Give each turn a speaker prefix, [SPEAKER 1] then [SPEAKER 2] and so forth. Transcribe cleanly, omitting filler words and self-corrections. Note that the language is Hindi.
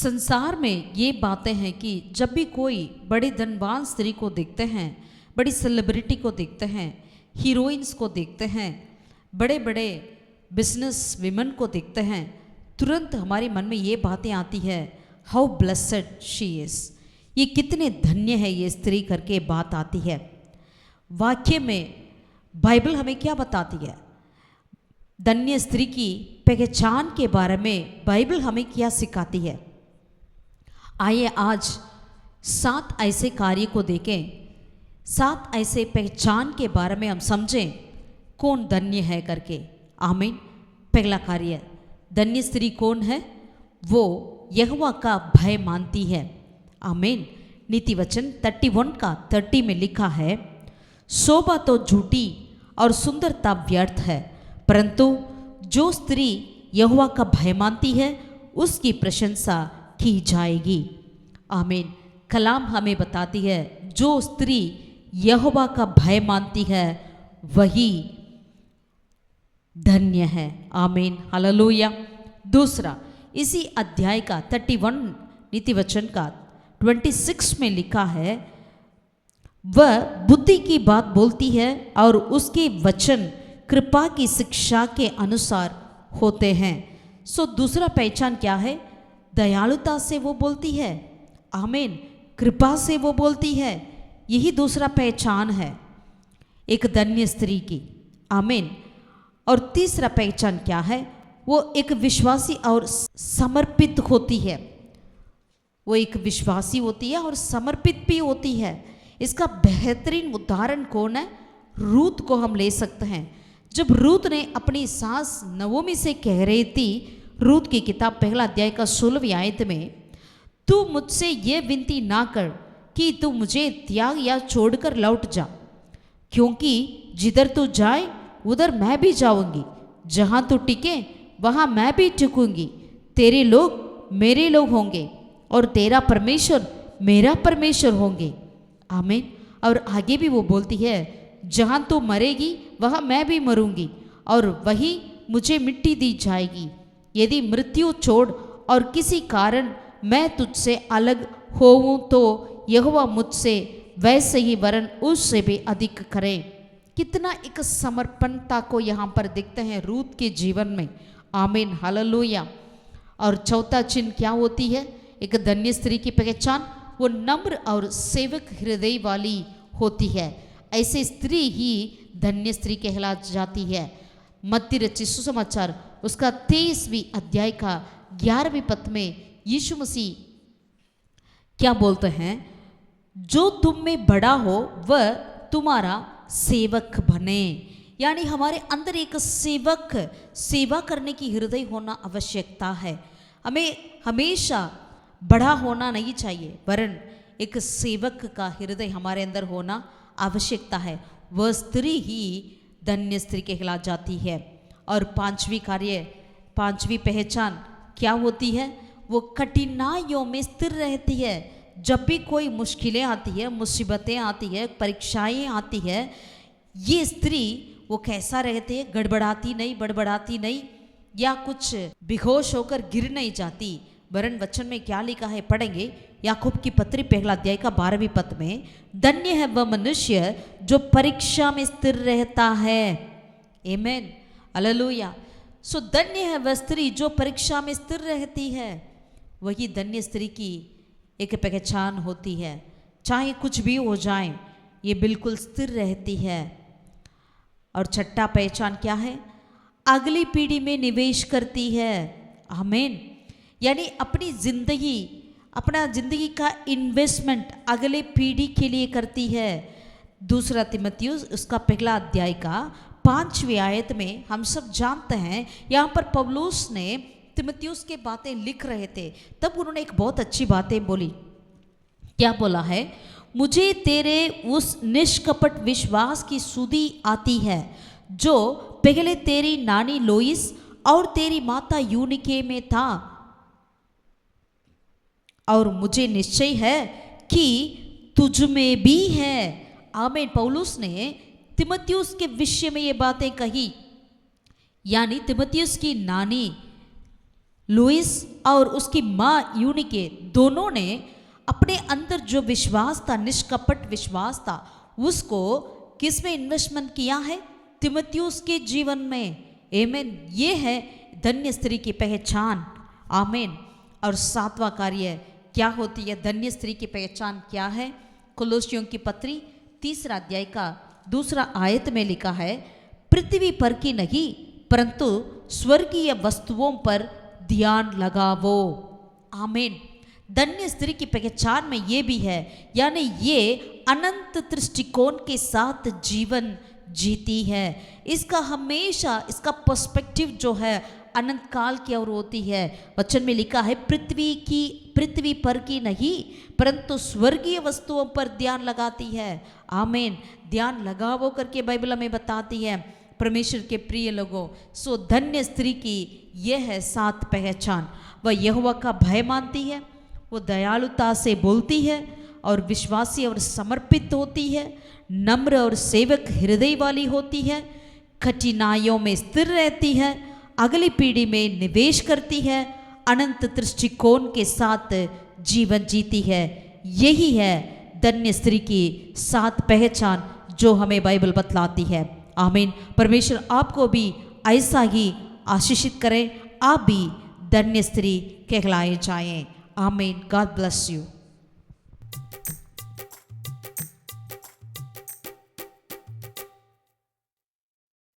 [SPEAKER 1] संसार में ये बातें हैं कि जब भी कोई बड़े धनवान स्त्री को देखते हैं, बड़ी सेलिब्रिटी को देखते हैं, हीरोइंस को देखते हैं, बड़े बड़े बिजनेस विमेन को देखते हैं, तुरंत हमारे मन में ये बातें आती है, हाउ ब्लेसेड शी इज़, ये कितने धन्य है ये स्त्री करके बात आती है। वाक्य में बाइबल हमें क्या बताती है? धन्य स्त्री की पहचान के बारे में बाइबल हमें क्या सिखाती है? आइए आज 7 ऐसे कार्य को देखें, 7 ऐसे पहचान के बारे में हम समझें कौन धन्य है करके। आमीन। पहला कार्य, धन्य स्त्री कौन है? वो यहोवा का भय मानती है। आमीन। नीति वचन 31:30 में लिखा है, शोभा तो झूठी और सुंदरता व्यर्थ है, परंतु जो स्त्री यहोवा का भय मानती है उसकी प्रशंसा की जाएगी। आमीन। कलाम हमें बताती है जो स्त्री यहोवा का भय मानती है वही धन्य है। आमीन। हालेलुया। दूसरा, इसी अध्याय का 31 नीति वचन का 26 में लिखा है, वह बुद्धि की बात बोलती है और उसके वचन कृपा की शिक्षा के अनुसार होते हैं। सो दूसरा पहचान क्या है? दयालुता से वो बोलती है। आमीन। कृपा से वो बोलती है। यही दूसरा पहचान है एक धन्य स्त्री की। आमीन। और तीसरा पहचान क्या है? वो एक विश्वासी और समर्पित होती है। वो एक विश्वासी होती है और समर्पित भी होती है। इसका बेहतरीन उदाहरण कौन है? रूत को हम ले सकते हैं। जब रूत ने अपनी सास नवोमी से कह रही थी, रूत की किताब पहला अध्याय का 16वीं आयत में, तू मुझसे ये विनती ना कर कि तू मुझे त्याग या छोड़कर लौट जा, क्योंकि जिधर तू जाए उधर मैं भी जाऊंगी, जहां तू टिके वहां मैं भी टिकूंगी, तेरे लोग मेरे लोग होंगे और तेरा परमेश्वर मेरा परमेश्वर होंगे। आमीन। और आगे भी वो बोलती है, जहां तू मरेगी वहां मैं भी मरूंगी और वही मुझे मिट्टी दी जाएगी। यदि मृत्यु छोड़ और किसी कारण मैं तुझसे अलग होऊं तो यहोवा मुझसे वैसे ही वरन उससे भी अधिक करे। कितना एक समर्पणता को यहाँ पर देखते हैं रूत के जीवन में। आमीन। हालेलुया। और चौथा चिन्ह क्या होती है एक धन्य स्त्री की पहचान? वो नम्र और सेवक हृदय वाली होती है। ऐसे स्त्री ही धन्य स्त्री कहला जाती है। मत्ती रचित सुसमाचार उसका 23वीं अध्याय का 11वें पद में यीशु मसीह क्या बोलते हैं? जो तुम में बड़ा हो वह तुम्हारा सेवक बने। यानी हमारे अंदर एक सेवा करने की हृदय होना आवश्यकता है। हमें हमेशा बड़ा होना नहीं चाहिए, वरन एक सेवक का हृदय हमारे अंदर होना आवश्यकता है। वह स्त्री ही धन्य स्त्री कहला जाती है। और पांचवी पहचान क्या होती है? वो कठिनाइयों में स्थिर रहती है। जब भी कोई मुश्किलें आती है, मुसीबतें आती है, परीक्षाएं आती है, ये स्त्री वो कैसा रहती है? गड़बड़ाती नहीं, बड़बड़ाती नहीं, या कुछ बेहोश होकर गिर नहीं जाती। वरन वचन में क्या लिखा है पढ़ेंगे, याकूब की पत्री पहला अध्याय का 12वें पद में, धन्य है वह मनुष्य जो परीक्षा में स्थिर रहता है। आमीन। हालेलुया। सो धन्य है वह स्त्री जो परीक्षा में स्थिर रहती है। वही धन्य स्त्री की एक पहचान होती है। चाहे कुछ भी हो जाए ये बिल्कुल स्थिर रहती है। और छठा पहचान क्या है? अगली पीढ़ी में निवेश करती है। आमीन। यानी अपना जिंदगी का इन्वेस्टमेंट अगले पीढ़ी के लिए करती है। दूसरा तीमुथियुस उसका पहला अध्याय का 5वीं आयत में हम सब जानते हैं, यहाँ पर पौलुस ने तीमुथियुस के बातें लिख रहे थे, तब उन्होंने एक बहुत अच्छी बातें बोली। क्या बोला है? मुझे तेरे उस निष्कपट विश्वास की सुधि आती है जो पहले तेरी नानी लोइस और तेरी माता यूनिके में था, और मुझे निश्चय है कि तुझ में भी है। आमीन। पौलुस ने तीमुथियुस के विषय में ये बातें कही। यानी तीमुथियुस की नानी लुइस और उसकी माँ यूनिके दोनों ने अपने अंदर जो विश्वास था, निष्कपट विश्वास था, उसको किस में इन्वेस्टमेंट किया है? तिमुथियुस के जीवन में। आमीन। ये है धन्य स्त्री की पहचान। आमीन। और सातवां कार्य क्या होती है? धन्य स्त्री की पहचान क्या है? कुलोसियों की पत्री 3 अध्याय का 2 आयत में लिखा है, पृथ्वी पर की नहीं परंतु स्वर्गीय वस्तुओं पर ध्यान लगावो। आमीन। धन्य स्त्री की पहचान में ये भी है, यानी ये अनंत दृष्टिकोण के साथ जीवन जीती है। इसका हमेशा इसका पर्सपेक्टिव जो है अनंत काल की ओर होती है। वचन में लिखा है, पृथ्वी पर की नहीं परंतु स्वर्गीय वस्तुओं पर ध्यान लगाती है। आमीन। ध्यान लगावो करके बाइबल हमें बताती है। परमेश्वर के प्रिय लोगों, सो धन्य स्त्री की यह है 7 पहचान। वह यहोवा का भय मानती है, वो दयालुता से बोलती है और विश्वासी और समर्पित होती है, नम्र और सेवक हृदय वाली होती है, कठिनाइयों में स्थिर रहती है, अगली पीढ़ी में निवेश करती है, अनंत दृष्टिकोण के साथ जीवन जीती है। यही है धन्य स्त्री की 7 पहचान जो हमें बाइबल बतलाती है। आमीन। परमेश्वर आपको भी ऐसा ही आशीषित करें, आप भी धन्य स्त्री कहलाए जाएं। आमीन। God bless you.